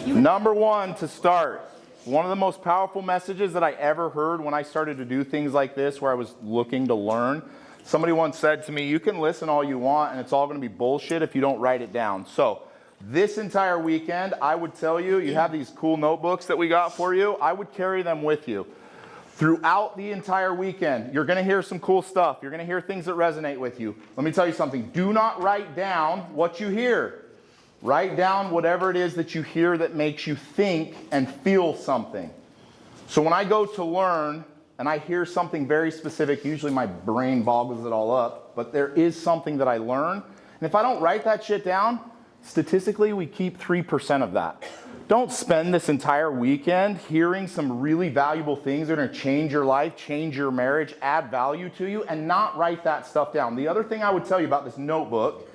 Number one, to start, one of the most powerful messages that I ever heard when I started to do things like this, where I was looking to learn, somebody once said to me, you can listen all you want and it's all going to be bullshit if you don't write it down. So this entire weekend, I would tell you, you have these cool notebooks that we got for you. I would carry them with you. Throughout the entire weekend, you're going to hear some cool stuff. You're going to hear things that resonate with you. Let me tell you something. Do not write down what you hear. Write down whatever it is that you hear that makes you think and feel something. So when I go to learn and I hear something very specific, usually my brain boggles it all up, but there is something that I learn. And if I don't write that shit down, statistically, we keep 3% of that. Don't spend this entire weekend hearing some really valuable things that are going to change your life, change your marriage, add value to you, and not write that stuff down. The other thing I would tell you about this notebook,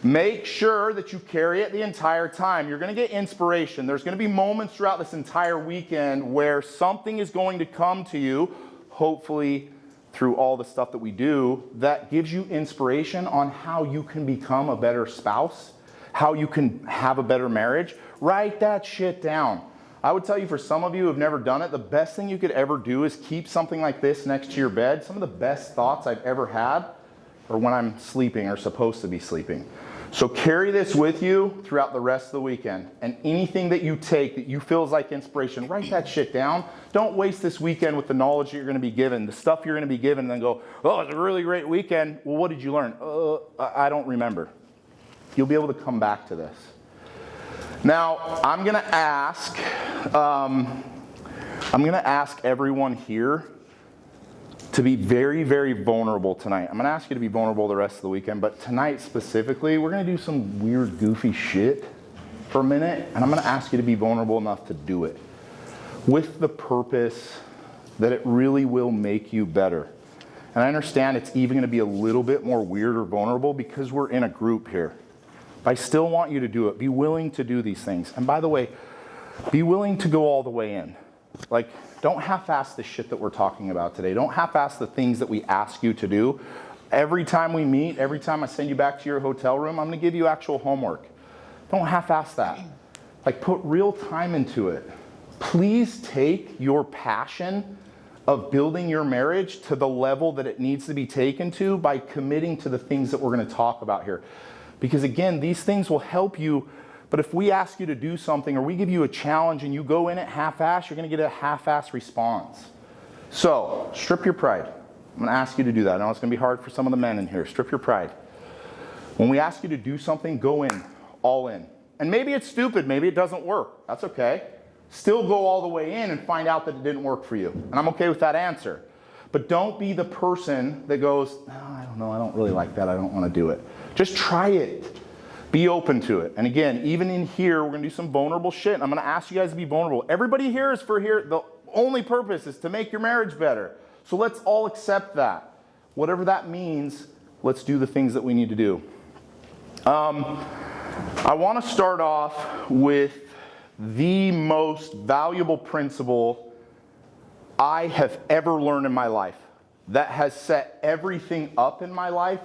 make sure that you carry it the entire time. You're going to get inspiration. There's going to be moments throughout this entire weekend where something is going to come to you, hopefully through all the stuff that we do, that gives you inspiration on how you can become a better spouse, how you can have a better marriage. Write that shit down. I would tell you, for some of you who have never done it, the best thing you could ever do is keep something like this next to your bed. Some of the best thoughts I've ever had are when I'm sleeping or supposed to be sleeping. So carry this with you throughout the rest of the weekend. And anything that you take that you feel is like inspiration, write that shit down. Don't waste this weekend with the knowledge that you're going to be given, the stuff you're going to be given, and then go, oh, it's a really great weekend. Well, what did you learn? I don't remember. You'll be able to come back to this. Now, I'm going to ask everyone here to be very, very vulnerable tonight. I'm going to ask you to be vulnerable the rest of the weekend, but tonight specifically, we're going to do some weird, goofy shit for a minute, and I'm going to ask you to be vulnerable enough to do it with the purpose that it really will make you better. And I understand it's even going to be a little bit more weird or vulnerable because we're in a group here. I still want you to do it. Be willing to do these things. And by the way, be willing to go all the way in. Like, don't half-ass the shit that we're talking about today. Don't half-ass the things that we ask you to do. Every time we meet, every time I send you back to your hotel room, I'm going to give you actual homework. Don't half-ass that. Like, put real time into it. Please take your passion of building your marriage to the level that it needs to be taken to by committing to the things that we're going to talk about here. Because again, these things will help you, but if we ask you to do something or we give you a challenge and you go in at half-ass, you're going to get a half-ass response. So, strip your pride. I'm going to ask you to do that. I know it's going to be hard for some of the men in here. Strip your pride. When we ask you to do something, go in, all in. And maybe it's stupid, maybe it doesn't work. That's okay. Still go all the way in and find out that it didn't work for you. And I'm okay with that answer. But don't be the person that goes, no, I don't know, I don't really like that, I don't want to do it. Just try it. Be open to it. And again, even in here, we're going to do some vulnerable shit. I'm going to ask you guys to be vulnerable. Everybody here is for here. The only purpose is to make your marriage better. So let's all accept that. Whatever that means, let's do the things that we need to do. I want to start off with the most valuable principle I have ever learned in my life that has set everything up in my life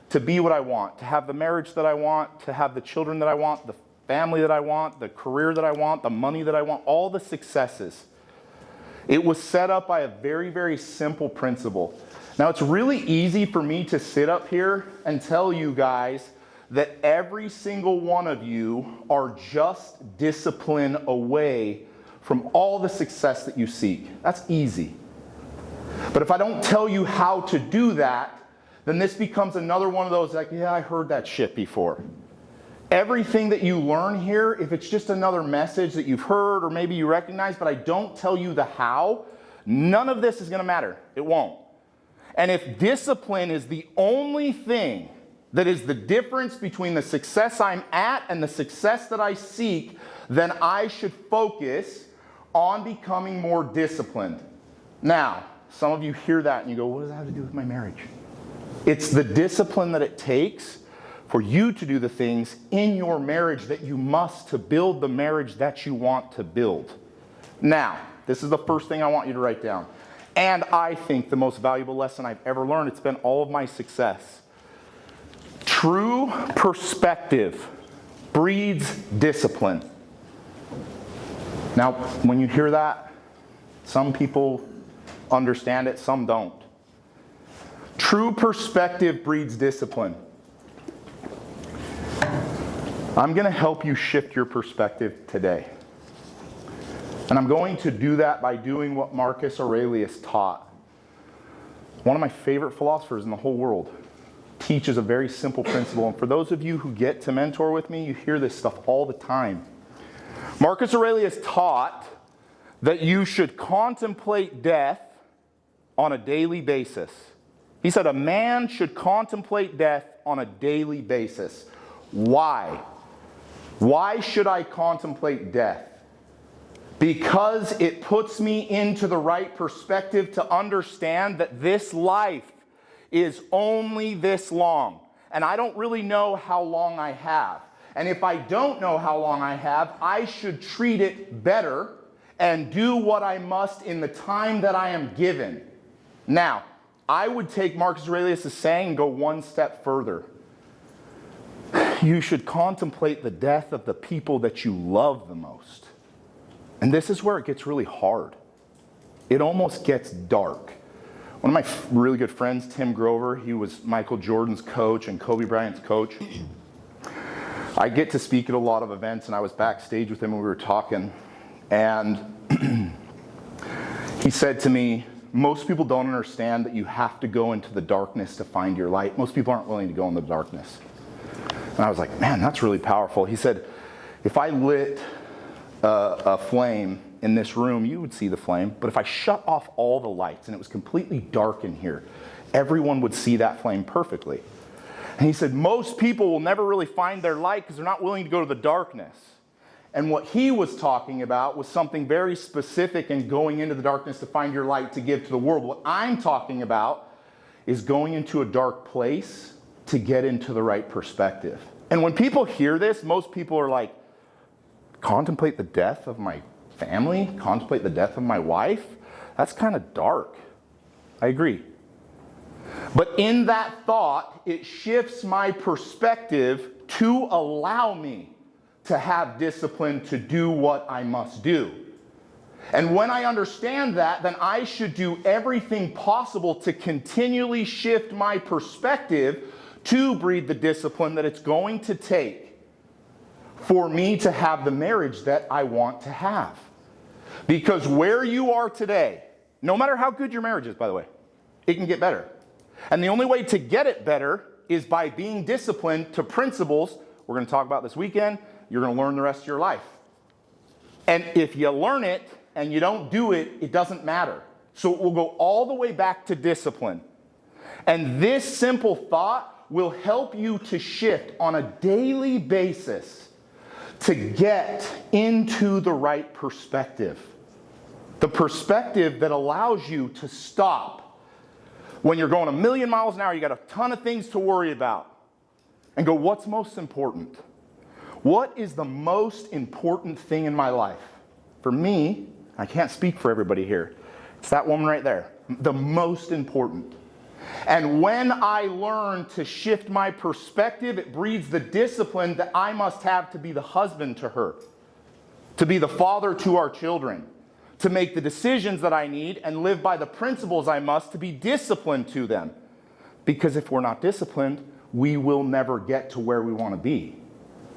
to be what I want, to have the marriage that I want, to have the children that I want, the family that I want, the career that I want, the money that I want, all the successes. It was set up by a very, very simple principle. Now, it's really easy for me to sit up here and tell you guys that every single one of you are just discipline away from all the success that you seek. That's easy. But if I don't tell you how to do that, then this becomes another one of those like, yeah, I heard that shit before. Everything that you learn here, if it's just another message that you've heard or maybe you recognize, but I don't tell you the how, none of this is going to matter. It won't. And if discipline is the only thing that is the difference between the success I'm at and the success that I seek, then I should focus on becoming more disciplined. Now, some of you hear that and you go, what does that have to do with my marriage? It's the discipline that it takes for you to do the things in your marriage that you must to build the marriage that you want to build. Now, this is the first thing I want you to write down. And I think the most valuable lesson I've ever learned, it's been all of my success. True perspective breeds discipline. Now, when you hear that, some people understand it, some don't. True perspective breeds discipline. I'm going to help you shift your perspective today. And I'm going to do that by doing what Marcus Aurelius taught. One of my favorite philosophers in the whole world teaches a very simple principle. And for those of you who get to mentor with me, you hear this stuff all the time. Marcus Aurelius taught that you should contemplate death on a daily basis. He said a man should contemplate death on a daily basis. Why? Why should I contemplate death? Because it puts me into the right perspective to understand that this life is only this long. And I don't really know how long I have. And if I don't know how long I have, I should treat it better and do what I must in the time that I am given. Now, I would take Marcus Aurelius' saying and go one step further. You should contemplate the death of the people that you love the most. And this is where it gets really hard. It almost gets dark. One of my really good friends, Tim Grover, he was Michael Jordan's coach and Kobe Bryant's coach. I get to speak at a lot of events, and I was backstage with him when we were talking. And he said to me, most people don't understand that you have to go into the darkness to find your light. Most people aren't willing to go in the darkness. And I was like, man, that's really powerful. He said, if I lit a flame in this room, you would see the flame. But if I shut off all the lights and it was completely dark in here, everyone would see that flame perfectly. And he said, most people will never really find their light because they're not willing to go to the darkness. And what he was talking about was something very specific in going into the darkness to find your light to give to the world. What I'm talking about is going into a dark place to get into the right perspective. And when people hear this, most people are like, contemplate the death of my family? Contemplate the death of my wife? That's kind of dark. I agree. But in that thought, it shifts my perspective to allow me to have discipline to do what I must do. And when I understand that, then I should do everything possible to continually shift my perspective to breed the discipline that it's going to take for me to have the marriage that I want to have. Because where you are today, no matter how good your marriage is, by the way, it can get better. And the only way to get it better is by being disciplined to principles we're going to talk about this weekend. You're going to learn the rest of your life. And if you learn it and you don't do it, it doesn't matter. So it will go all the way back to discipline. And this simple thought will help you to shift on a daily basis to get into the right perspective. The perspective that allows you to stop. When you're going 1,000,000 miles an hour, you got a ton of things to worry about. And go, what's most important? What is the most important thing in my life? For me, I can't speak for everybody here. It's that woman right there. The most important. And when I learn to shift my perspective, it breeds the discipline that I must have to be the husband to her, to be the father to our children, to make the decisions that I need and live by the principles I must to be disciplined to them. Because if we're not disciplined, we will never get to where we want to be.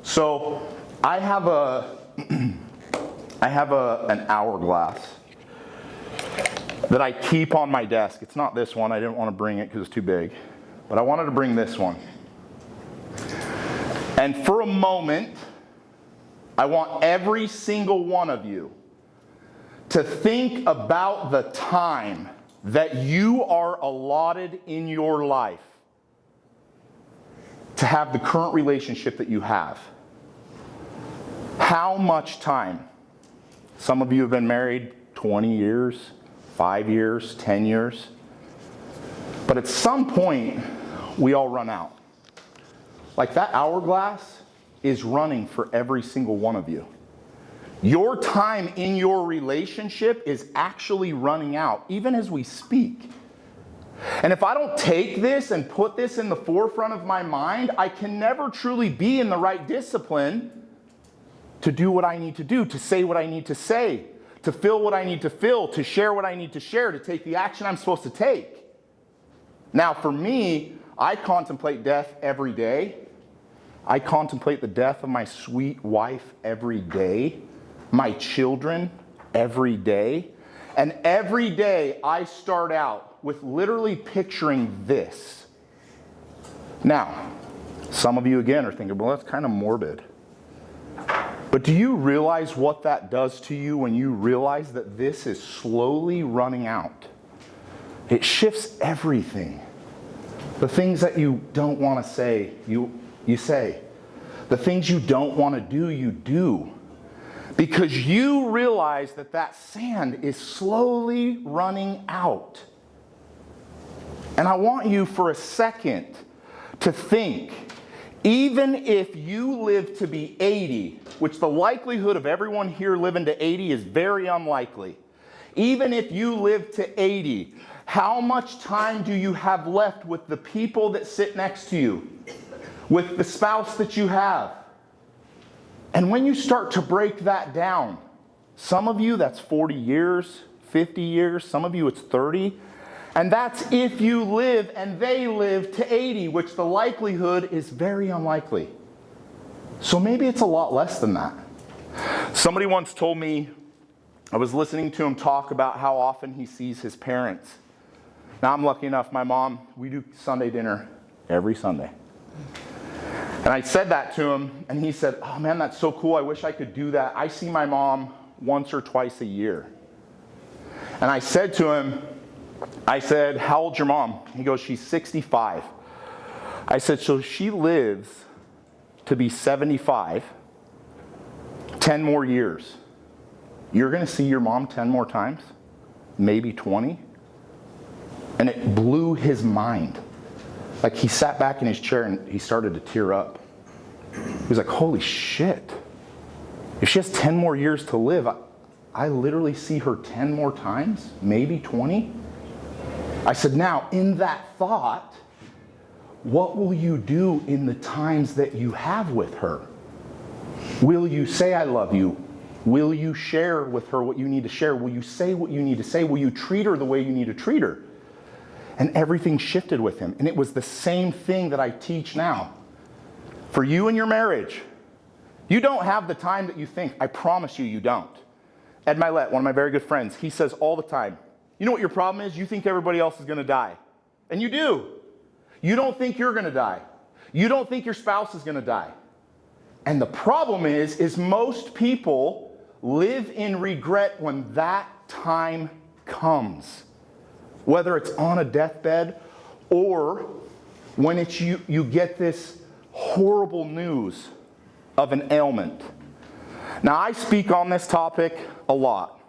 So I have an hourglass that I keep on my desk. It's not this one. I didn't want to bring it because it's too big. But I wanted to bring this one. And for a moment, I want every single one of you to think about the time that you are allotted in your life to have the current relationship that you have. How much time? Some of you have been married 20 years, 5 years, 10 years. But at some point, we all run out. Like that hourglass is running for every single one of you. Your time in your relationship is actually running out, even as we speak. And if I don't take this and put this in the forefront of my mind, I can never truly be in the right discipline to do what I need to do, to say what I need to say, to feel what I need to feel, to share what I need to share, to take the action I'm supposed to take. Now, for me, I contemplate death every day. I contemplate the death of my sweet wife every day, my children every day. And every day I start out with literally picturing this. Now, some of you again are thinking, well, that's kind of morbid. But do you realize what that does to you when you realize that this is slowly running out? It shifts everything. The things that you don't want to say, you say. The things you don't want to do, you do. Because you realize that that sand is slowly running out. And I want you for a second to think, even if you live to be 80, which the likelihood of everyone here living to 80 is very unlikely. Even if you live to 80, how much time do you have left with the people that sit next to you? With the spouse that you have? And when you start to break that down, some of you that's 40 years, 50 years, some of you it's 30. And that's if you live and they live to 80, which the likelihood is very unlikely. So maybe it's a lot less than that. Somebody once told me, I was listening to him talk about how often he sees his parents. Now I'm lucky enough, my mom, we do Sunday dinner every Sunday. And I said that to him, and he said, oh man, that's so cool, I wish I could do that. I see my mom once or twice a year. And I said to him, how old's your mom? He goes, she's 65. I said, so she lives to be 75, 10 more years. You're going to see your mom 10 more times? Maybe 20? And it blew his mind. Like he sat back in his chair and he started to tear up. He was like, holy shit. If she has 10 more years to live, I literally see her 10 more times, maybe 20. I said, now, in that thought, what will you do in the times that you have with her? Will you say, I love you? Will you share with her what you need to share? Will you say what you need to say? Will you treat her the way you need to treat her? And everything shifted with him. And it was the same thing that I teach now. For you and your marriage, you don't have the time that you think. I promise you, you don't. Ed Milet, one of my very good friends, he says all the time, you know what your problem is? You think everybody else is going to die. And you do. You don't think you're going to die. You don't think your spouse is going to die. And the problem is most people live in regret when that time comes. Whether it's on a deathbed or when it's you get this horrible news of an ailment. Now, I speak on this topic a lot.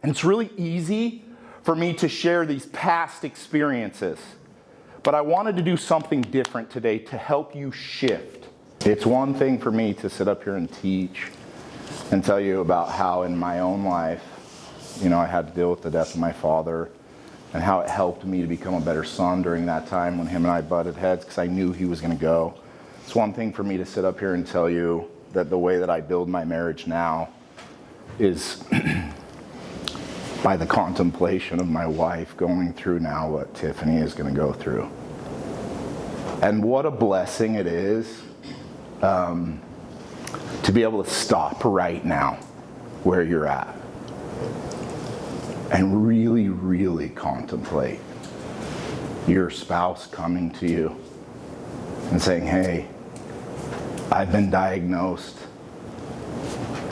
And it's really easy for me to share these past experiences. But I wanted to do something different today to help you shift. It's one thing for me to sit up here and teach and tell you about how in my own life, I had to deal with the death of my father and how it helped me to become a better son during that time when him and I butted heads because I knew he was going to go. It's one thing for me to sit up here and tell you that the way that I build my marriage now is by the contemplation of my wife going through now what Tiffany is going to go through. And what a blessing it is to be able to stop right now where you're at and really, really contemplate your spouse coming to you and saying, hey, I've been diagnosed.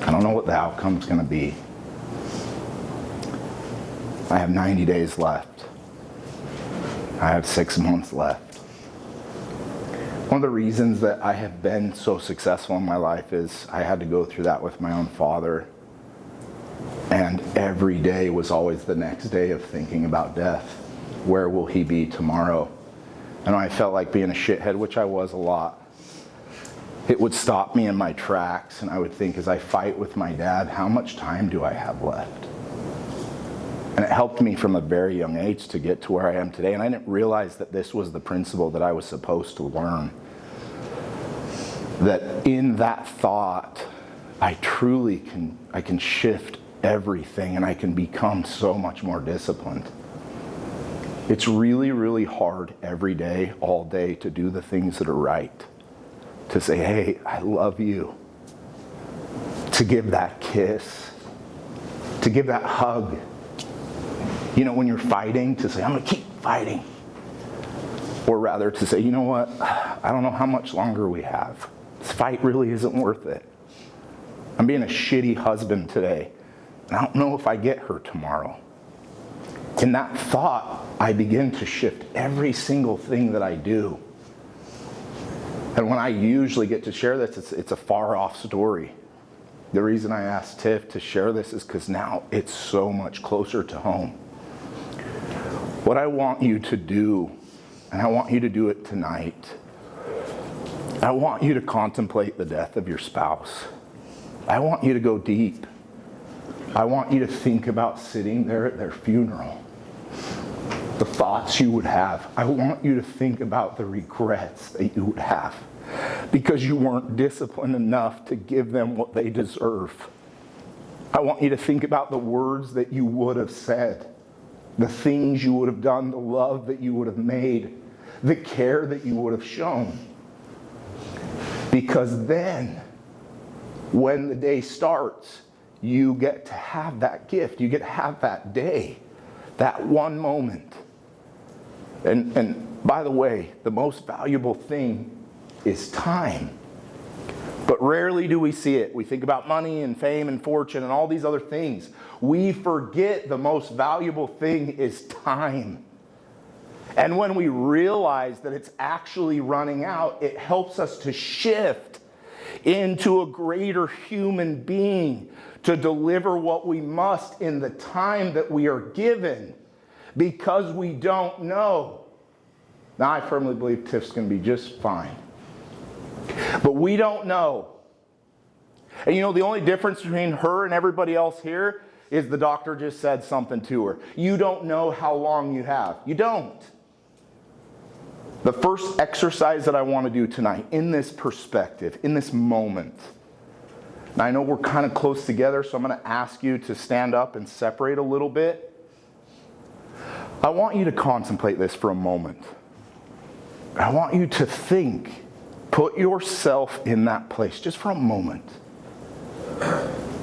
I don't know what the outcome's going to be. I have 90 days left. I have 6 months left. One of the reasons that I have been so successful in my life is I had to go through that with my own father. And every day was always the next day of thinking about death. Where will he be tomorrow? And I felt like being a shithead, which I was a lot. It would stop me in my tracks, and I would think as I fight with my dad, how much time do I have left? And it helped me from a very young age to get to where I am today. And I didn't realize that this was the principle that I was supposed to learn. That in that thought, I can shift everything and I can become so much more disciplined. It's really, really hard every day, all day, to do the things that are right. To say, hey, I love you. To give that kiss. To give that hug. You know, when you're fighting, to say, I'm going to keep fighting. Or rather to say, you know what, I don't know how much longer we have. This fight really isn't worth it. I'm being a shitty husband today, and I don't know if I get her tomorrow. In that thought, I begin to shift every single thing that I do. And when I usually get to share this, it's a far off story. The reason I asked Tiff to share this is because now it's so much closer to home. What I want you to do, and I want you to do it tonight, I want you to contemplate the death of your spouse. I want you to go deep. I want you to think about sitting there at their funeral. The thoughts you would have. I want you to think about the regrets that you would have because you weren't disciplined enough to give them what they deserve. I want you to think about the words that you would have said, the things you would have done, the love that you would have made, the care that you would have shown. Because then, when the day starts, you get to have that gift. You get to have that day, that one moment. And by the way, the most valuable thing is time. But rarely do we see it. We think about money and fame and fortune and all these other things. We forget the most valuable thing is time. And when we realize that it's actually running out, it helps us to shift into a greater human being to deliver what we must in the time that we are given because we don't know. Now, I firmly believe Tiff's going to be just fine. But we don't know. And you know, the only difference between her and everybody else here is the doctor just said something to her. You don't know how long you have. You don't. The first exercise that I want to do tonight, in this perspective, in this moment, and I know we're kind of close together, so I'm going to ask you to stand up and separate a little bit. I want you to contemplate this for a moment. I want you to think, put yourself in that place just for a moment.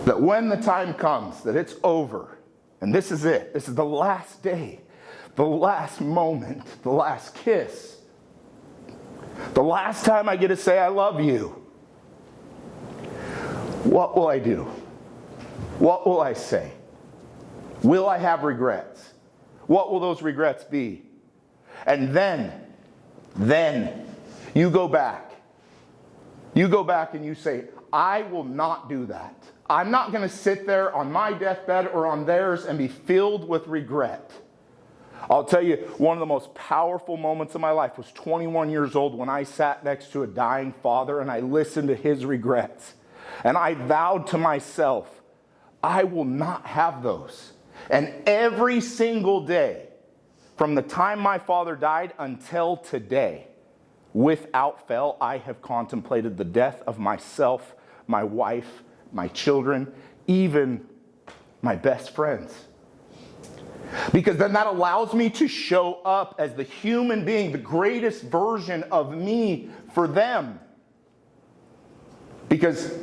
That when the time comes, that it's over, and this is it, this is the last day, the last moment, the last kiss, the last time I get to say I love you. What will I do? What will I say? Will I have regrets? What will those regrets be? And then you go back. You go back and you say, I will not do that. I'm not going to sit there on my deathbed or on theirs and be filled with regret. I'll tell you, one of the most powerful moments of my life was 21 years old when I sat next to a dying father and I listened to his regrets. And I vowed to myself, I will not have those. And every single day, from the time my father died until today, without fail, I have contemplated the death of myself, my wife, my children, even my best friends. Because then that allows me to show up as the human being, the greatest version of me for them. Because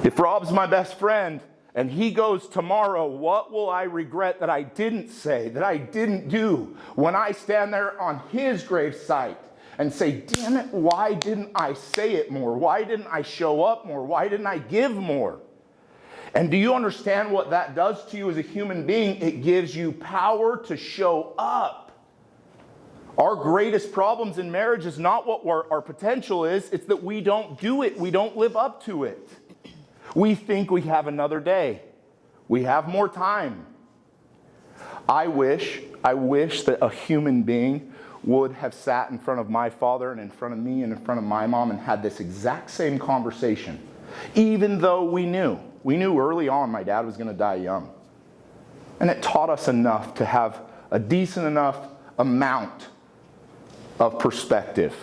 if Rob's my best friend and he goes tomorrow, what will I regret that I didn't say, that I didn't do when I stand there on his gravesite and say, damn it, why didn't I say it more? Why didn't I show up more? Why didn't I give more? And do you understand what that does to you as a human being? It gives you power to show up. Our greatest problems in marriage is not what our potential is. It's that we don't do it. We don't live up to it. We think we have another day. We have more time. I wish that a human being would have sat in front of my father and in front of me and in front of my mom and had this exact same conversation. Even though we knew early on my dad was going to die young. And it taught us enough to have a decent enough amount of perspective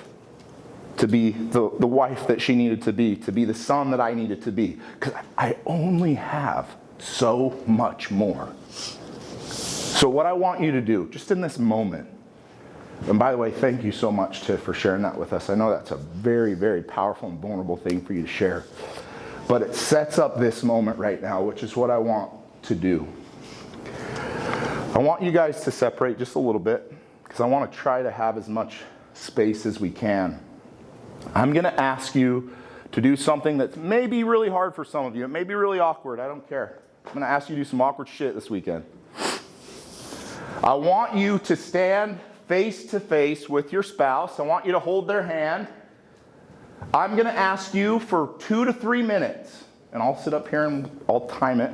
to be the wife that she needed to be the son that I needed to be. Because I only have so much more. So what I want you to do, just in this moment, and by the way, thank you so much, Tiff, for sharing that with us. I know that's a very, very powerful and vulnerable thing for you to share. But it sets up this moment right now, which is what I want to do. I want you guys to separate just a little bit, because I want to try to have as much space as we can. I'm going to ask you to do something that may be really hard for some of you. It may be really awkward. I don't care. I'm going to ask you to do some awkward shit this weekend. I want you to stand face to face with your spouse. I want you to hold their hand. I'm going to ask you for 2 to 3 minutes, and I'll sit up here and I'll time it.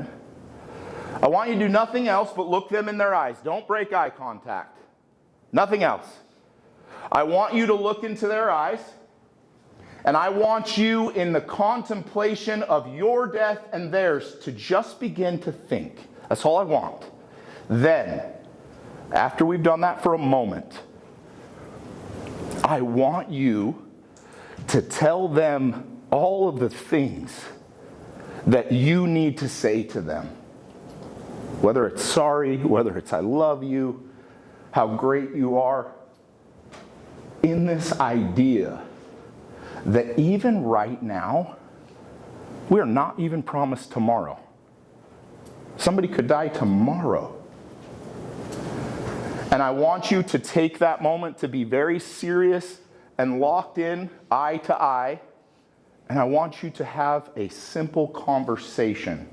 I want you to do nothing else but look them in their eyes. Don't break eye contact. Nothing else. I want you to look into their eyes, and I want you, in the contemplation of your death and theirs, to just begin to think. That's all I want. Then, after we've done that for a moment, I want you to tell them all of the things that you need to say to them. Whether it's sorry, whether it's I love you, how great you are. In this idea that even right now, we are not even promised tomorrow. Somebody could die tomorrow. And I want you to take that moment to be very serious and locked in, eye to eye. And I want you to have a simple conversation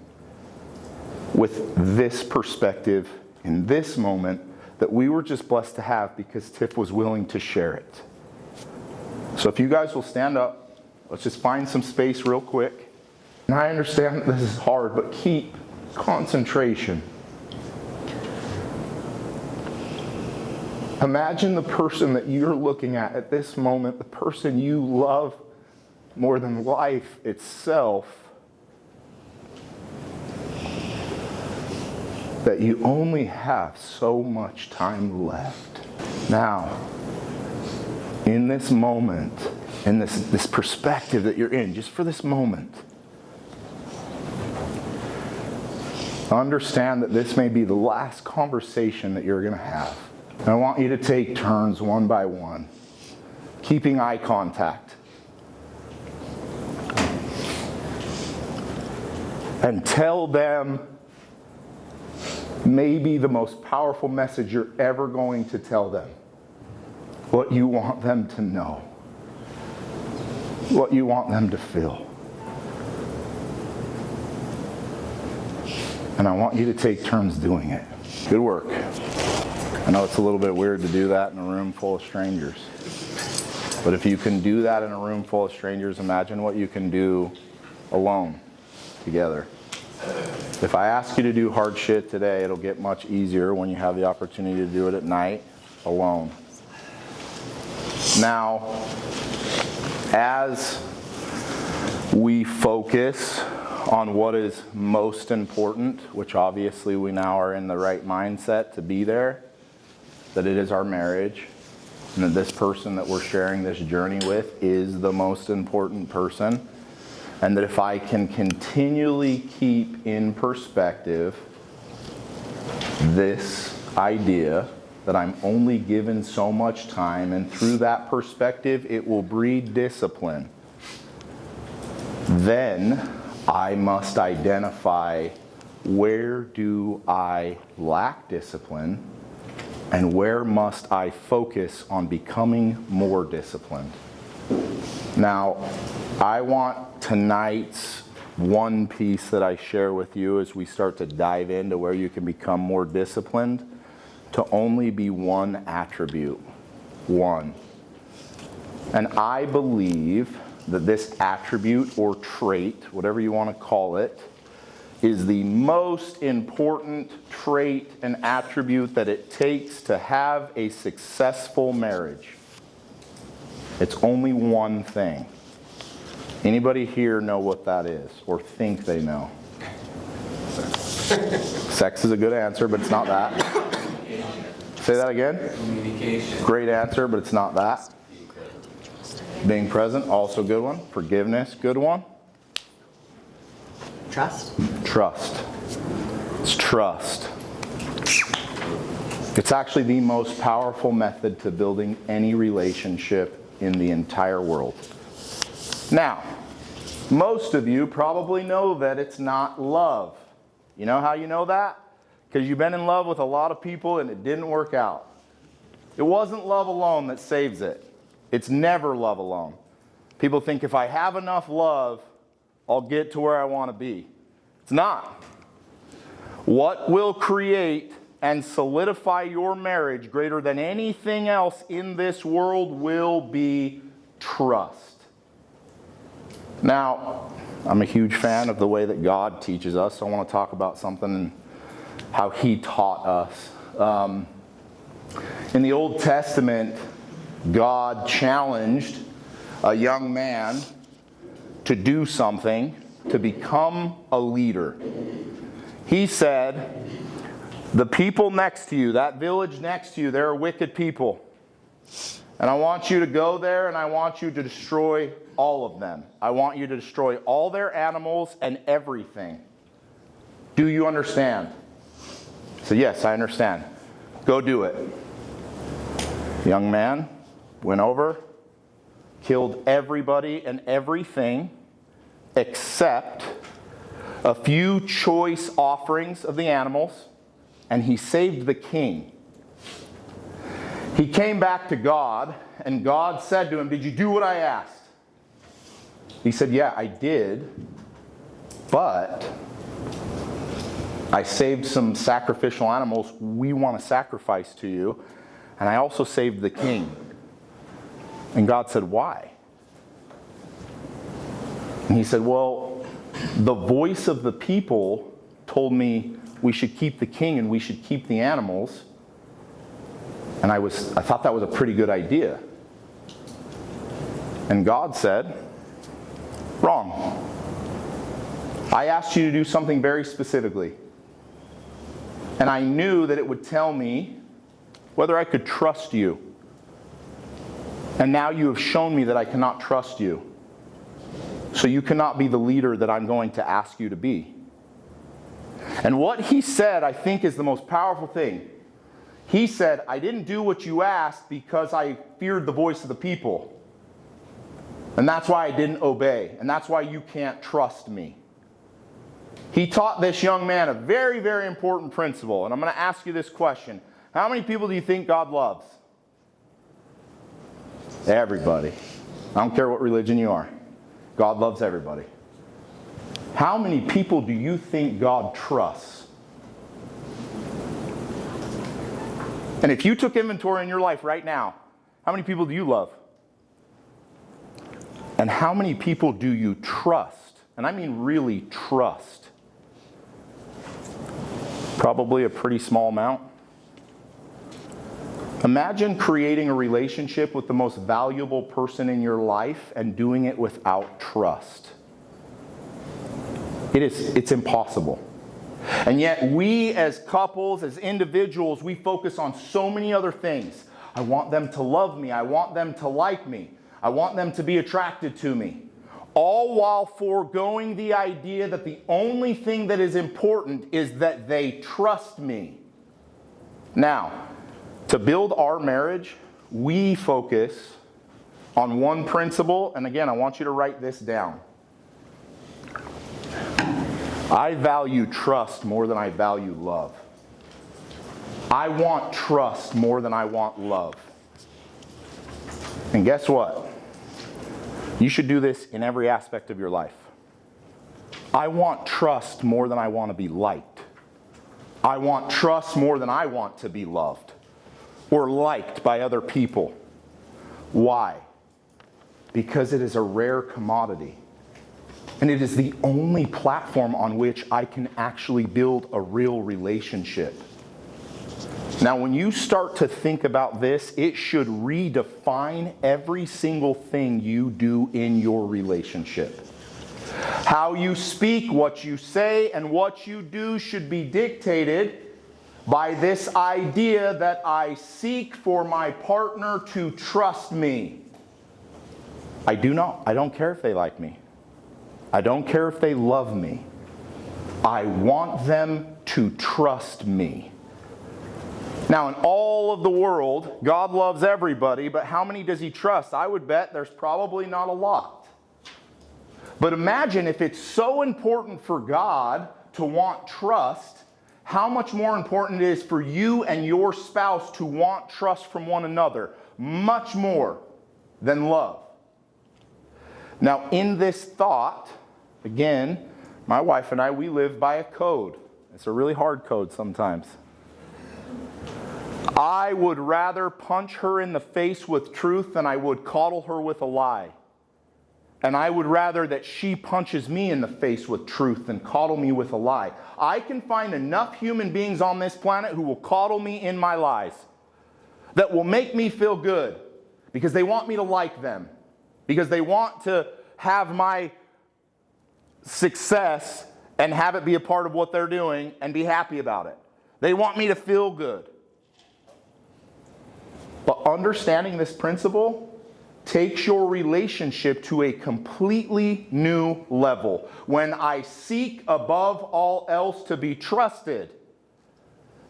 with this perspective in this moment that we were just blessed to have because Tiff was willing to share it. So if you guys will stand up, let's just find some space real quick. And I understand that this is hard, but keep concentration. Imagine the person that you're looking at this moment, the person you love more than life itself, that you only have so much time left. Now, in this moment, in this perspective that you're in, just for this moment, understand that this may be the last conversation that you're going to have. And I want you to take turns one by one, keeping eye contact. And tell them maybe the most powerful message you're ever going to tell them. What you want them to know. What you want them to feel. And I want you to take turns doing it. Good work. I know it's a little bit weird to do that in a room full of strangers. But if you can do that in a room full of strangers, imagine what you can do alone, together. If I ask you to do hard shit today, it'll get much easier when you have the opportunity to do it at night, alone. Now, as we focus on what is most important, which obviously we now are in the right mindset to be there, that it is our marriage, and that this person that we're sharing this journey with is the most important person, and that if I can continually keep in perspective this idea that I'm only given so much time, and through that perspective it will breed discipline, then I must identify where do I lack discipline and where must I focus on becoming more disciplined. Now, I want tonight's one piece that I share with you as we start to dive into where you can become more disciplined to only be one attribute. One. And I believe that this attribute or trait, whatever you want to call it, is the most important trait and attribute that it takes to have a successful marriage. It's only one thing. Anybody here know what that is or think they know? Sex is a good answer, but it's not that. Say that again? Communication. Great answer, but it's not that. Being present, also good one. Forgiveness, good one. Trust. Trust. It's trust. It's actually the most powerful method to building any relationship in the entire world. Now, most of you probably know that it's not love. You know how you know that? Because you've been in love with a lot of people and it didn't work out. It wasn't love alone that saves it. It's never love alone. People think if I have enough love, I'll get to where I want to be. It's not. What will create and solidify your marriage greater than anything else in this world will be trust. Now, I'm a huge fan of the way that God teaches us, so I want to talk about something and how He taught us. In the Old Testament, God challenged a young man to do something, to become a leader. He said, the people next to you, that village next to you, they're wicked people. And I want you to go there and I want you to destroy all of them. I want you to destroy all their animals and everything. Do you understand? So yes, I understand. Go do it. The young man went over, killed everybody and everything except a few choice offerings of the animals, and he saved the king. He came back to God, and God said to him, "Did you do what I asked?" He said, "Yeah, I did, but I saved some sacrificial animals we want to sacrifice to you, and I also saved the king." And God said, "Why?" And he said, "Well, the voice of the people told me we should keep the king and we should keep the animals. And I thought that was a pretty good idea." And God said, "Wrong. I asked you to do something very specifically. And I knew that it would tell me whether I could trust you. And now you have shown me that I cannot trust you. So you cannot be the leader that I'm going to ask you to be." And what he said, I think, is the most powerful thing. He said, "I didn't do what you asked because I feared the voice of the people. And that's why I didn't obey. And that's why you can't trust me." He taught this young man a very, very important principle. And I'm going to ask you this question. How many people do you think God loves? Everybody. I don't care what religion you are. God loves everybody. How many people do you think God trusts? And if you took inventory in your life right now, how many people do you love? And how many people do you trust? And I mean really trust. Probably a pretty small amount. Imagine creating a relationship with the most valuable person in your life and doing it without trust. It's impossible. And yet we as couples, as individuals, we focus on so many other things. I want them to love me. I want them to like me. I want them to be attracted to me. All while foregoing the idea that the only thing that is important is that they trust me. Now, to build our marriage, we focus on one principle, and again, I want you to write this down. I value trust more than I value love. I want trust more than I want love. And guess what? You should do this in every aspect of your life. I want trust more than I want to be liked. I want trust more than I want to be loved or liked by other people. Why? Because it is a rare commodity. And it is the only platform on which I can actually build a real relationship. Now, when you start to think about this, it should redefine every single thing you do in your relationship. How you speak, what you say, and what you do should be dictated by this idea that I seek for my partner to trust me. I don't care if they like me. I don't care if they love me. I want them to trust me. Now, in all of the world, God loves everybody, but how many does he trust? I would bet there's probably not a lot. But imagine if it's so important for God to want trust, how much more important it is for you and your spouse to want trust from one another. Much more than love. Now, in this thought, again, my wife and I, we live by a code. It's a really hard code sometimes. I would rather punch her in the face with truth than I would coddle her with a lie. And I would rather that she punches me in the face with truth than coddle me with a lie. I can find enough human beings on this planet who will coddle me in my lies, that will make me feel good because they want me to like them, because they want to have my success and have it be a part of what they're doing and be happy about it. They want me to feel good. But understanding this principle takes your relationship to a completely new level. When I seek above all else to be trusted,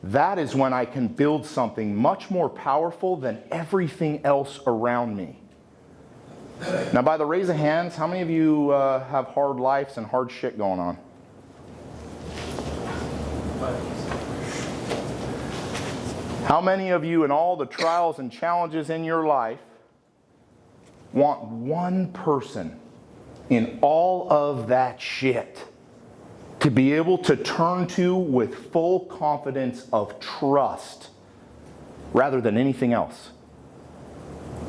that is when I can build something much more powerful than everything else around me. Now, by the raise of hands, how many of you have hard lives and hard shit going on? How many of you, in all the trials and challenges in your life, want one person in all of that shit to be able to turn to with full confidence of trust rather than anything else?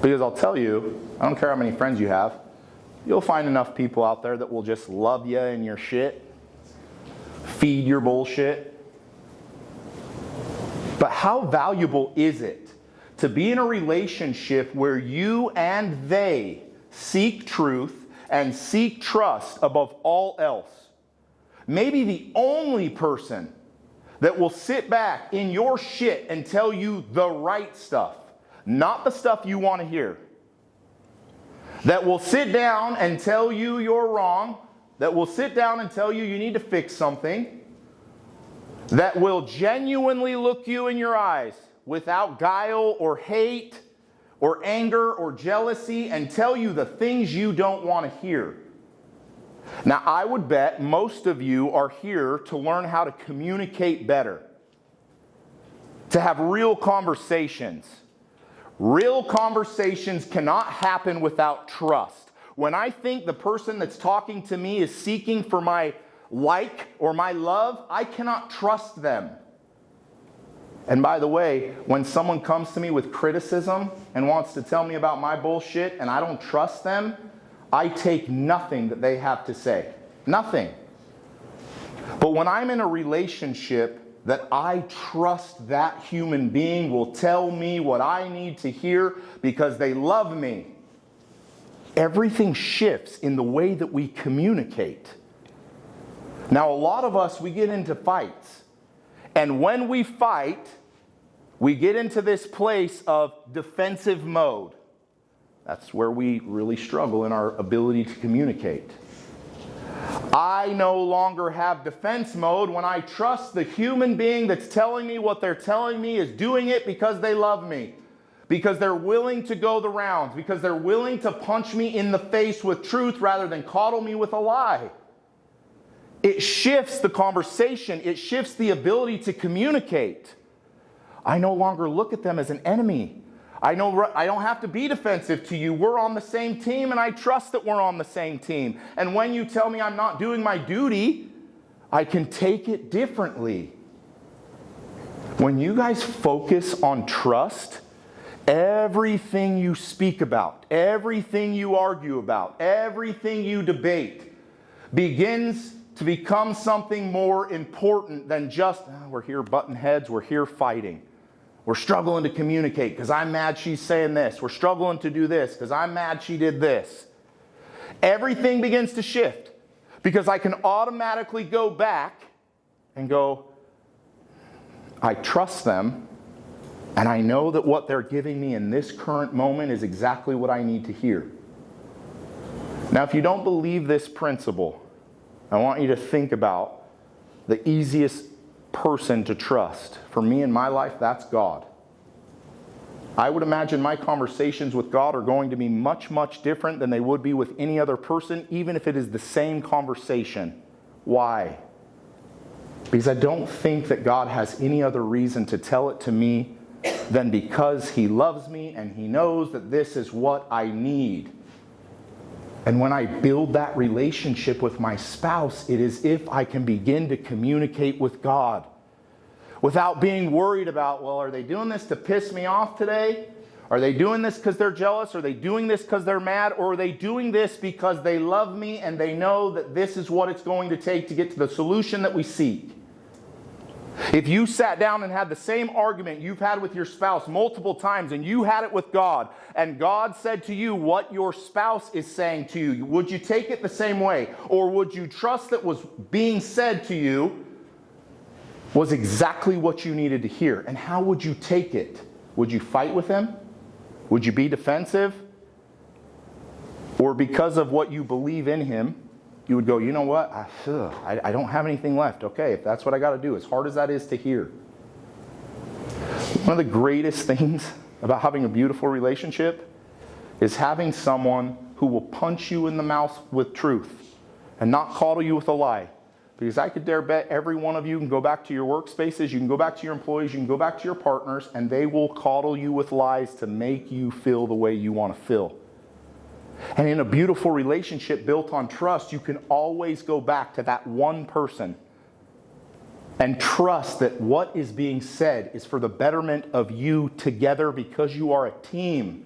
Because I'll tell you, I don't care how many friends you have, you'll find enough people out there that will just love you and your shit, feed your bullshit. But how valuable is it to be in a relationship where you and they seek truth and seek trust above all else? Maybe the only person that will sit back in your shit and tell you the right stuff, not the stuff you want to hear. That will sit down and tell you you're wrong, that will sit down and tell you you need to fix something, that will genuinely look you in your eyes without guile or hate or anger or jealousy and tell you the things you don't want to hear. Now, I would bet most of you are here to learn how to communicate better, to have real conversations. Real conversations cannot happen without trust. When I think the person that's talking to me is seeking for my like or my love, I cannot trust them. And by the way, when someone comes to me with criticism and wants to tell me about my bullshit and I don't trust them, I take nothing that they have to say. Nothing. But when I'm in a relationship that I trust that human being will tell me what I need to hear because they love me, everything shifts in the way that we communicate. Now, a lot of us, we get into fights. And when we fight, we get into this place of defensive mode. That's where we really struggle in our ability to communicate. I no longer have defense mode when I trust the human being that's telling me what they're telling me is doing it because they love me, because they're willing to go the rounds, because they're willing to punch me in the face with truth rather than coddle me with a lie. It shifts the conversation. It shifts the ability to communicate. I no longer look at them as an enemy. I don't have to be defensive to you. We're on the same team, and I trust that we're on the same team. And when you tell me I'm not doing my duty, I can take it differently. When you guys focus on trust, everything you speak about, everything you argue about, everything you debate begins to become something more important than just, we're here butting heads, we're here fighting. We're struggling to communicate because I'm mad she's saying this. We're struggling to do this because I'm mad she did this. Everything begins to shift because I can automatically go back and go, I trust them, and I know that what they're giving me in this current moment is exactly what I need to hear. Now, if you don't believe this principle, I want you to think about the easiest person to trust. For me in my life, that's God. I would imagine my conversations with God are going to be much, much different than they would be with any other person, even if it is the same conversation. Why? Because I don't think that God has any other reason to tell it to me than because He loves me and He knows that this is what I need. And when I build that relationship with my spouse, it is if I can begin to communicate with God without being worried about, well, are they doing this to piss me off today? Are they doing this because they're jealous? Are they doing this because they're mad? Or are they doing this because they love me and they know that this is what it's going to take to get to the solution that we seek? If you sat down and had the same argument you've had with your spouse multiple times and you had it with God, and God said to you what your spouse is saying to you, would you take it the same way? Or would you trust that was being said to you was exactly what you needed to hear? And how would you take it? Would you fight with him? Would you be defensive? Or because of what you believe in him, you would go, you know what? I don't have anything left. Okay, if that's what I got to do, as hard as that is to hear. One of the greatest things about having a beautiful relationship is having someone who will punch you in the mouth with truth and not coddle you with a lie. Because I could dare bet every one of you can go back to your workspaces, you can go back to your employees, you can go back to your partners, and they will coddle you with lies to make you feel the way you want to feel. And in a beautiful relationship built on trust, you can always go back to that one person and trust that what is being said is for the betterment of you together because you are a team.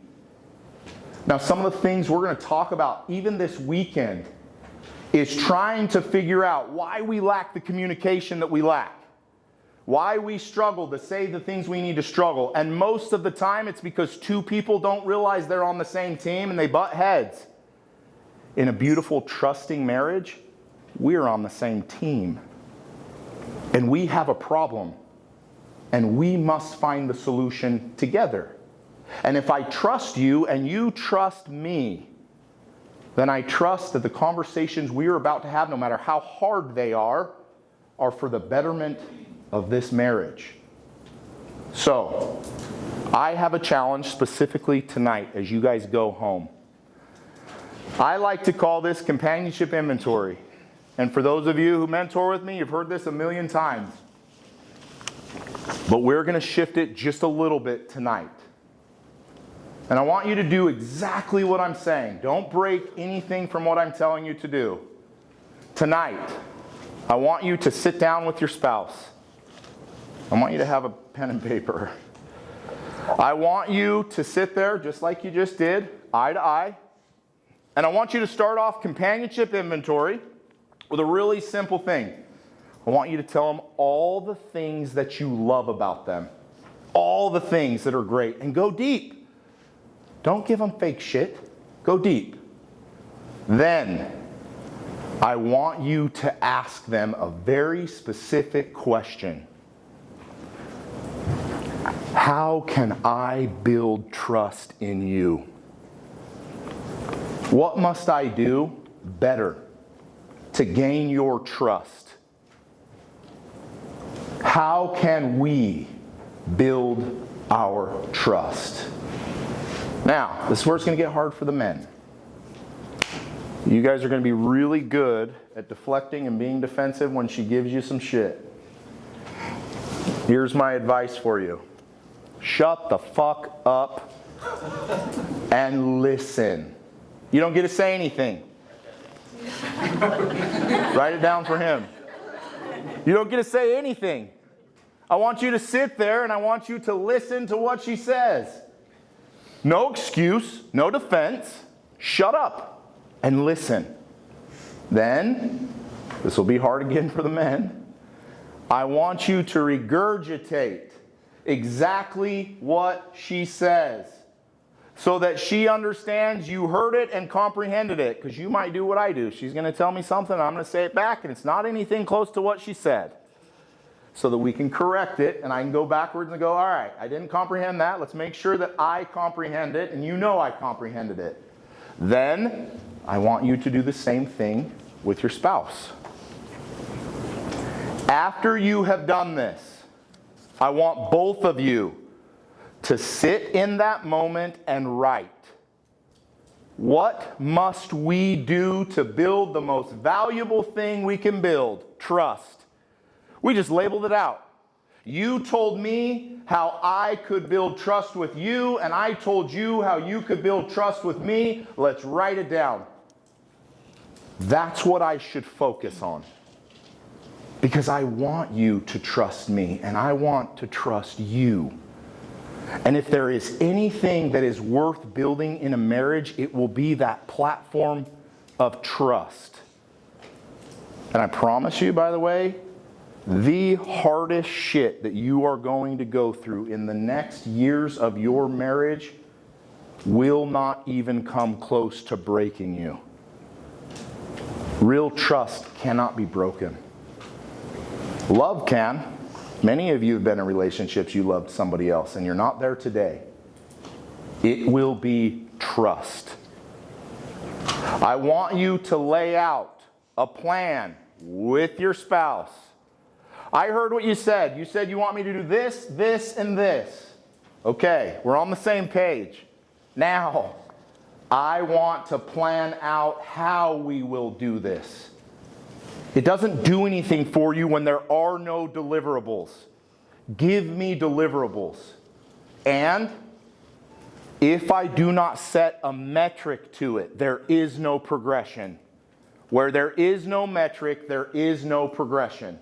Now, some of the things we're going to talk about even this weekend is trying to figure out why we lack the communication that we lack. Why we struggle to say the things we need to struggle. And most of the time it's because two people don't realize they're on the same team and they butt heads. In a beautiful, trusting marriage, we're on the same team. And we have a problem. And we must find the solution together. And if I trust you and you trust me, then I trust that the conversations we are about to have, no matter how hard they are for the betterment of this marriage. So, I have a challenge specifically tonight as you guys go home. I like to call this companionship inventory. And for those of you who mentor with me, you've heard this a million times. But we're going to shift it just a little bit tonight. And I want you to do exactly what I'm saying. Don't break anything from what I'm telling you to do. Tonight, I want you to sit down with your spouse. I want you to have a pen and paper. I want you to sit there just like you just did, eye to eye. And I want you to start off companionship inventory with a really simple thing. I want you to tell them all the things that you love about them. All the things that are great. And go deep. Don't give them fake shit. Go deep. Then, I want you to ask them a very specific question. How can I build trust in you? What must I do better to gain your trust? How can we build our trust? Now, this is where it's going to get hard for the men. You guys are going to be really good at deflecting and being defensive when she gives you some shit. Here's my advice for you. Shut the fuck up and listen. You don't get to say anything. Write it down for him. You don't get to say anything. I want you to sit there and I want you to listen to what she says. No excuse, no defense. Shut up and listen. Then, this will be hard again for the men, I want you to regurgitate exactly what she says so that she understands you heard it and comprehended it. Because you might do what I do. She's going to tell me something, I'm going to say it back, and it's not anything close to what she said. So that we can correct it, and I can go backwards and go, all right, I didn't comprehend that. Let's make sure that I comprehend it, and you know I comprehended it. Then, I want you to do the same thing with your spouse. After you have done this, I want both of you to sit in that moment and write. What must we do to build the most valuable thing we can build? Trust. We just labeled it out. You told me how I could build trust with you, and I told you how you could build trust with me. Let's write it down. That's what I should focus on. Because I want you to trust me, and I want to trust you. And if there is anything that is worth building in a marriage, it will be that platform of trust. And I promise you, by the way, the hardest shit that you are going to go through in the next years of your marriage will not even come close to breaking you. Real trust cannot be broken. Love can. Many of you have been in relationships you loved somebody else and you're not there today. It will be trust. I want you to lay out a plan with your spouse. I heard what you said. You said you want me to do this, this, and this. Okay, we're on the same page. Now, I want to plan out how we will do this. It doesn't do anything for you when there are no deliverables. Give me deliverables. And if I do not set a metric to it, there is no progression. Where there is no metric, there is no progression.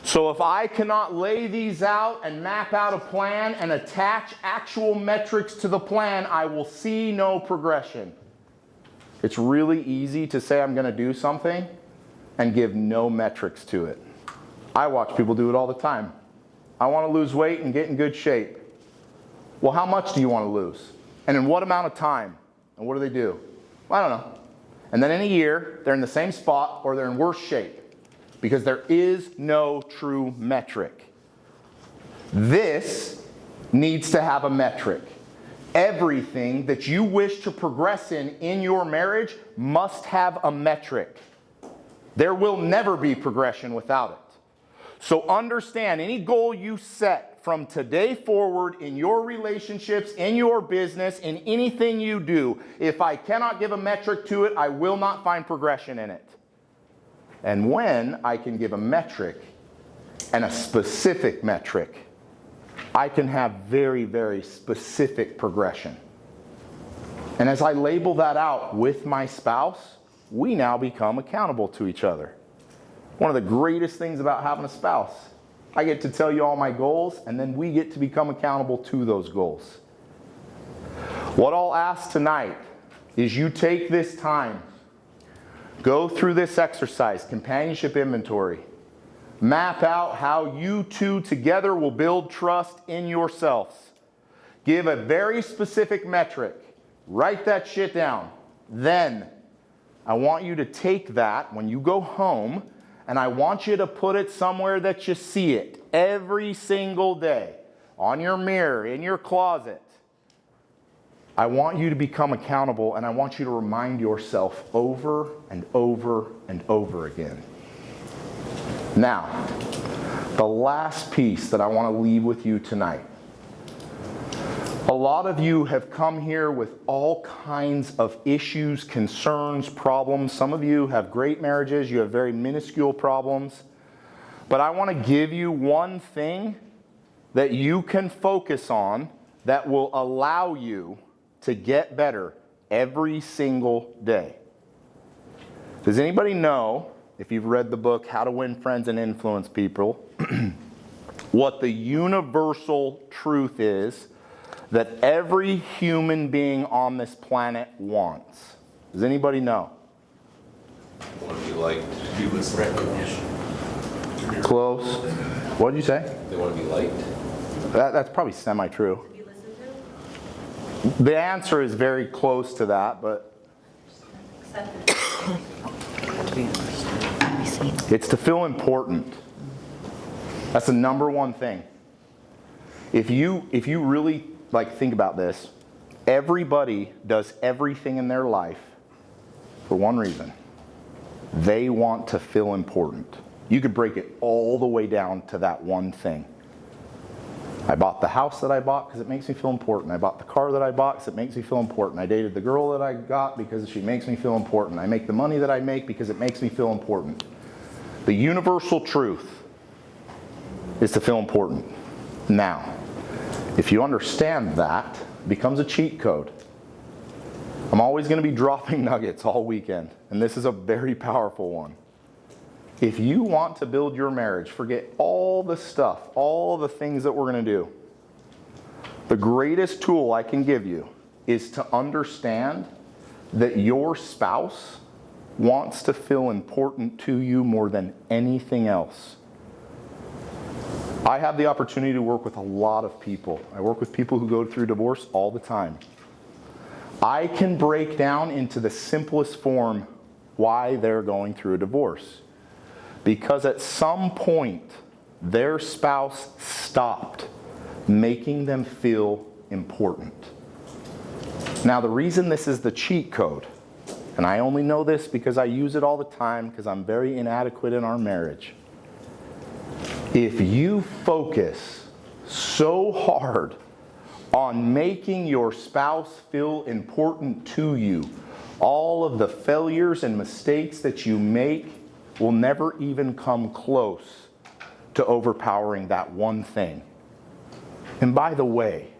So if I cannot lay these out and map out a plan and attach actual metrics to the plan, I will see no progression. It's really easy to say I'm going to do something and give no metrics to it. I watch people do it all the time. I want to lose weight and get in good shape. Well, how much do you want to lose? And in what amount of time? And what do they do? Well, I don't know. And then in a year, they're in the same spot or they're in worse shape because there is no true metric. This needs to have a metric. Everything that you wish to progress in your marriage must have a metric. There will never be progression without it. So understand, any goal you set from today forward in your relationships, in your business, in anything you do, if I cannot give a metric to it, I will not find progression in it. And when I can give a metric and a specific metric, I can have very, very specific progression. And as I label that out with my spouse, we now become accountable to each other. One of the greatest things about having a spouse, I get to tell you all my goals, and then we get to become accountable to those goals. What I'll ask tonight is you take this time, go through this exercise, companionship inventory, map out how you two together will build trust in yourselves. Give a very specific metric. Write that shit down. Then I want you to take that when you go home, and I want you to put it somewhere that you see it every single day. On your mirror, in your closet. I want you to become accountable, and I want you to remind yourself over and over and over again. Now, the last piece that I want to leave with you tonight. A lot of you have come here with all kinds of issues, concerns, problems. Some of you have great marriages. You have very minuscule problems. But I want to give you one thing that you can focus on that will allow you to get better every single day. Does anybody know, if you've read the book, How to Win Friends and Influence People, what the universal truth is that every human being on this planet wants? Does anybody know? They want to be liked. With recognition. Close. What did you say? They want to be liked. That's probably semi-true. Be listened to? The answer is very close to that, but it's to feel important. That's the number one thing. If you really think about this, everybody does everything in their life for one reason. They want to feel important. You could break it all the way down to that one thing. I bought the house that I bought because it makes me feel important. I bought the car that I bought because it makes me feel important. I dated the girl that I got because she makes me feel important. I make the money that I make because it makes me feel important. The universal truth is to feel important. Now, if you understand that, it becomes a cheat code. I'm always going to be dropping nuggets all weekend, and this is a very powerful one. If you want to build your marriage, forget all the stuff, all the things that we're going to do. The greatest tool I can give you is to understand that your spouse wants to feel important to you more than anything else. I have the opportunity to work with a lot of people. I work with people who go through divorce all the time. I can break down into the simplest form why they're going through a divorce. Because at some point, their spouse stopped making them feel important. Now, the reason this is the cheat code, and I only know this because I use it all the time because I'm very inadequate in our marriage. If you focus so hard on making your spouse feel important to you, all of the failures and mistakes that you make will never even come close to overpowering that one thing. And by the way,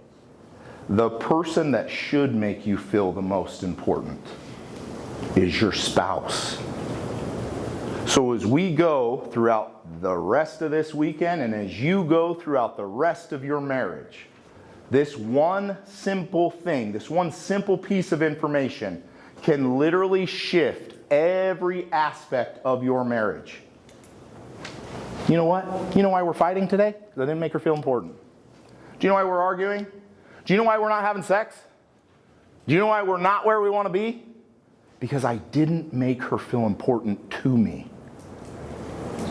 the person that should make you feel the most important is your spouse. So as we go throughout the rest of this weekend, and as you go throughout the rest of your marriage, this one simple thing, this one simple piece of information can literally shift every aspect of your marriage. You know what? You know why we're fighting today? Because I didn't make her feel important. Do you know why we're arguing? Do you know why we're not having sex? Do you know why we're not where we want to be? Because I didn't make her feel important to me.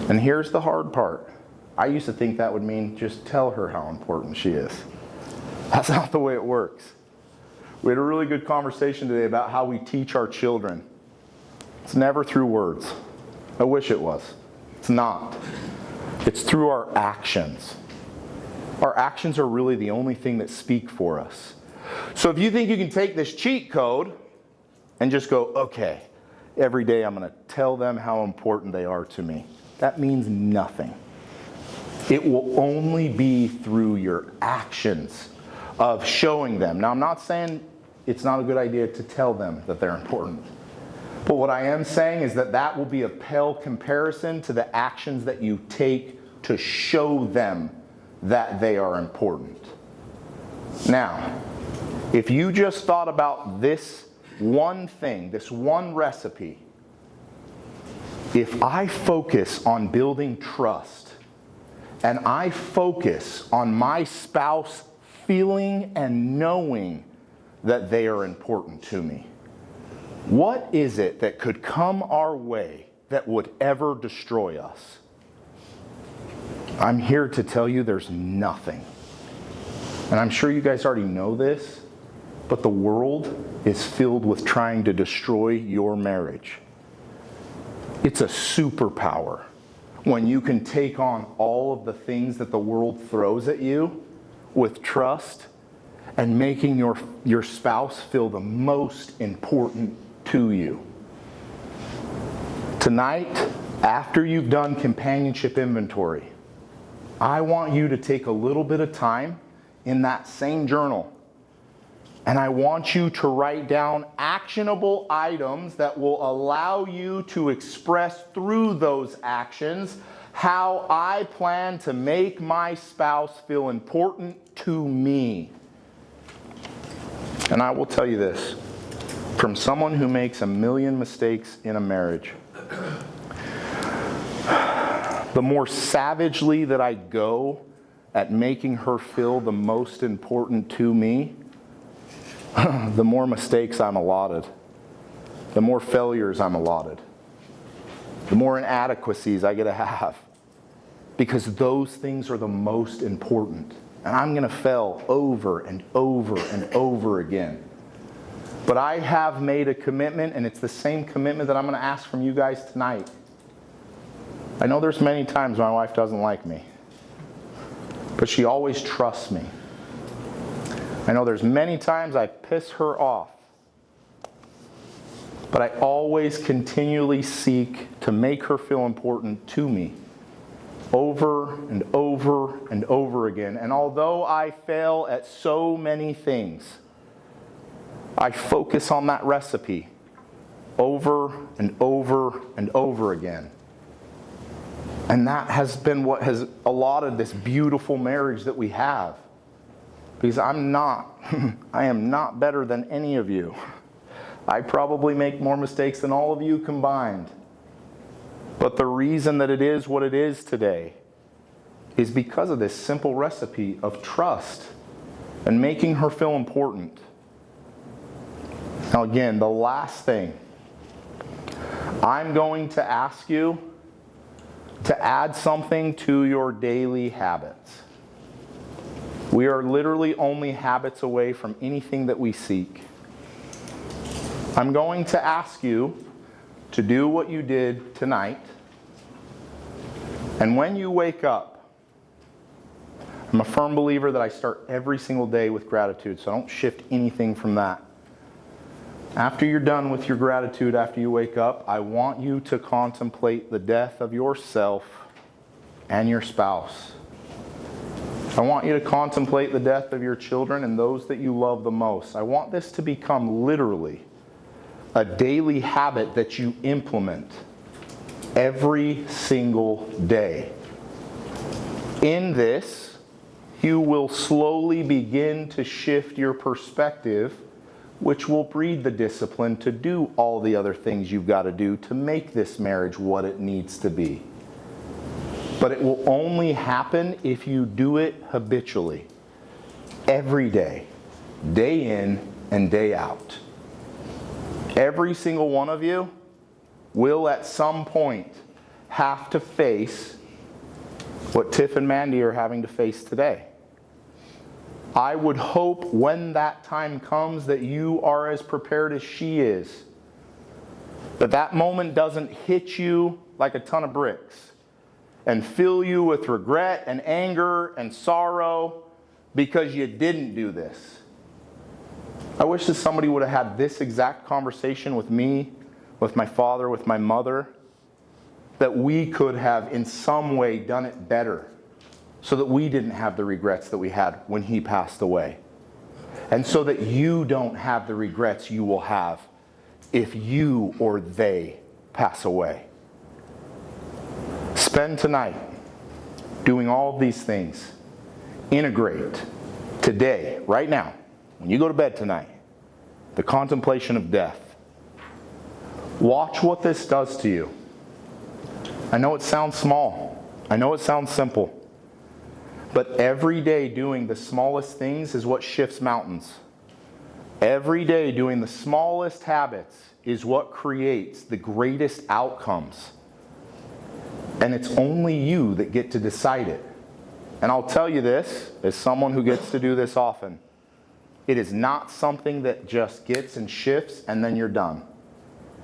And here's the hard part. I used to think that would mean just tell her how important she is. That's not the way it works. We had a really good conversation today about how we teach our children. It's never through words. I wish it was. It's not. It's through our actions. Our actions are really the only thing that speak for us. So if you think you can take this cheat code and just go, okay, every day I'm going to tell them how important they are to me, that means nothing. It will only be through your actions of showing them. Now, I'm not saying it's not a good idea to tell them that they're important. But what I am saying is that that will be a pale comparison to the actions that you take to show them that they are important. Now, if you just thought about this one thing, this one recipe, if I focus on building trust and I focus on my spouse feeling and knowing that they are important to me, what is it that could come our way that would ever destroy us? I'm here to tell you there's nothing. And I'm sure you guys already know this, but the world is filled with trying to destroy your marriage. It's a superpower when you can take on all of the things that the world throws at you with trust and making your spouse feel the most important to you. Tonight, after you've done companionship inventory, I want you to take a little bit of time in that same journal, and I want you to write down actionable items that will allow you to express through those actions how I plan to make my spouse feel important to me. And I will tell you this, from someone who makes a million mistakes in a marriage, the more savagely that I go at making her feel the most important to me, the more mistakes I'm allotted, the more failures I'm allotted, the more inadequacies I get to have, because those things are the most important. And I'm going to fail over and over and over again. But I have made a commitment, and it's the same commitment that I'm going to ask from you guys tonight. I know there's many times my wife doesn't like me, but she always trusts me. I know there's many times I piss her off, but I always continually seek to make her feel important to me over and over and over again. And although I fail at so many things, I focus on that recipe over and over and over again. And that has been what has allotted this beautiful marriage that we have. Because I am not better than any of you. I probably make more mistakes than all of you combined. But the reason that it is what it is today is because of this simple recipe of trust and making her feel important. Now again, the last thing, I'm going to ask you to add something to your daily habits. We are literally only habits away from anything that we seek. I'm going to ask you to do what you did tonight. And when you wake up, I'm a firm believer that I start every single day with gratitude, so I don't shift anything from that. After you're done with your gratitude, after you wake up, I want you to contemplate the death of yourself and your spouse. I want you to contemplate the death of your children and those that you love the most. I want this to become literally a daily habit that you implement every single day. In this, you will slowly begin to shift your perspective, which will breed the discipline to do all the other things you've got to do to make this marriage what it needs to be. But it will only happen if you do it habitually, every day, day in and day out. Every single one of you will at some point have to face what Tiff and Mandy are having to face today. I would hope when that time comes that you are as prepared as she is. That moment doesn't hit you like a ton of bricks and fill you with regret and anger and sorrow because you didn't do this. I wish that somebody would have had this exact conversation with me, with my father, with my mother, that we could have in some way done it better so that we didn't have the regrets that we had when he passed away. And so that you don't have the regrets you will have if you or they pass away. Spend tonight doing all of these things. Integrate today, right now, when you go to bed tonight, the contemplation of death. Watch what this does to you. I know it sounds small. I know it sounds simple. But every day doing the smallest things is what shifts mountains. Every day doing the smallest habits is what creates the greatest outcomes. And it's only you that get to decide it. And I'll tell you this, as someone who gets to do this often, it is not something that just gets and shifts and then you're done.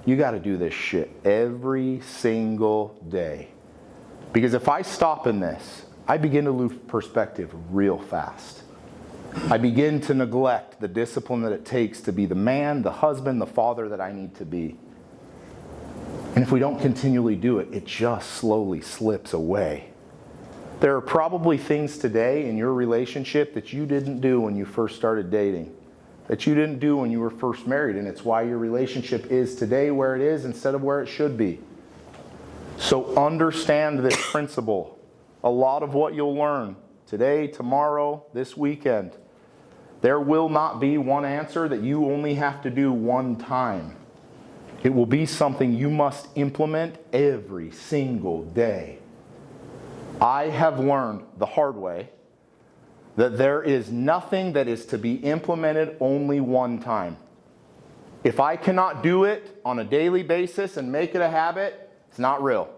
You got to do this shit every single day. Because if I stop in this, I begin to lose perspective real fast. I begin to neglect the discipline that it takes to be the man, the husband, the father that I need to be. And if we don't continually do it, it just slowly slips away. There are probably things today in your relationship that you didn't do when you first started dating, that you didn't do when you were first married, and it's why your relationship is today where it is instead of where it should be. So understand this principle. A lot of what you'll learn today, tomorrow, this weekend, there will not be one answer that you only have to do one time. It will be something you must implement every single day. I have learned the hard way that there is nothing that is to be implemented only one time. If I cannot do it on a daily basis and make it a habit, it's not real.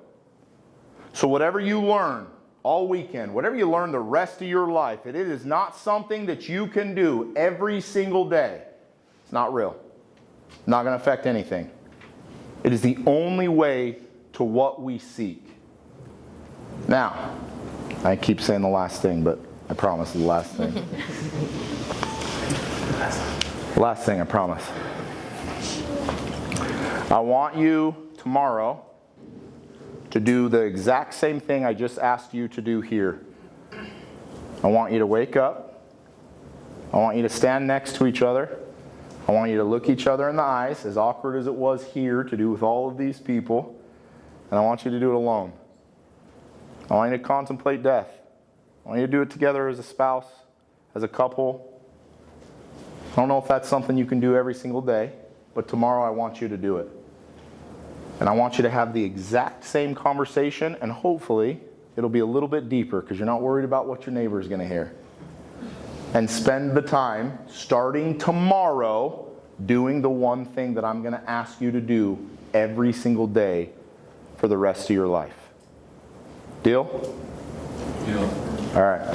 So whatever you learn all weekend, whatever you learn the rest of your life, if it is not something that you can do every single day, it's not real. Not going to affect anything. It is the only way to what we seek. Now, I keep saying the last thing, but I promise the last thing. Last thing, I promise. I want you tomorrow to do the exact same thing I just asked you to do here. I want you to wake up. I want you to stand next to each other. I want you to look each other in the eyes, as awkward as it was here to do with all of these people. And I want you to do it alone. I want you to contemplate death. I want you to do it together as a spouse, as a couple. I don't know if that's something you can do every single day, but tomorrow I want you to do it. And I want you to have the exact same conversation, and hopefully it'll be a little bit deeper because you're not worried about what your neighbor is going to hear. And spend the time, starting tomorrow, doing the one thing that I'm going to ask you to do every single day for the rest of your life. Deal? Deal. All right.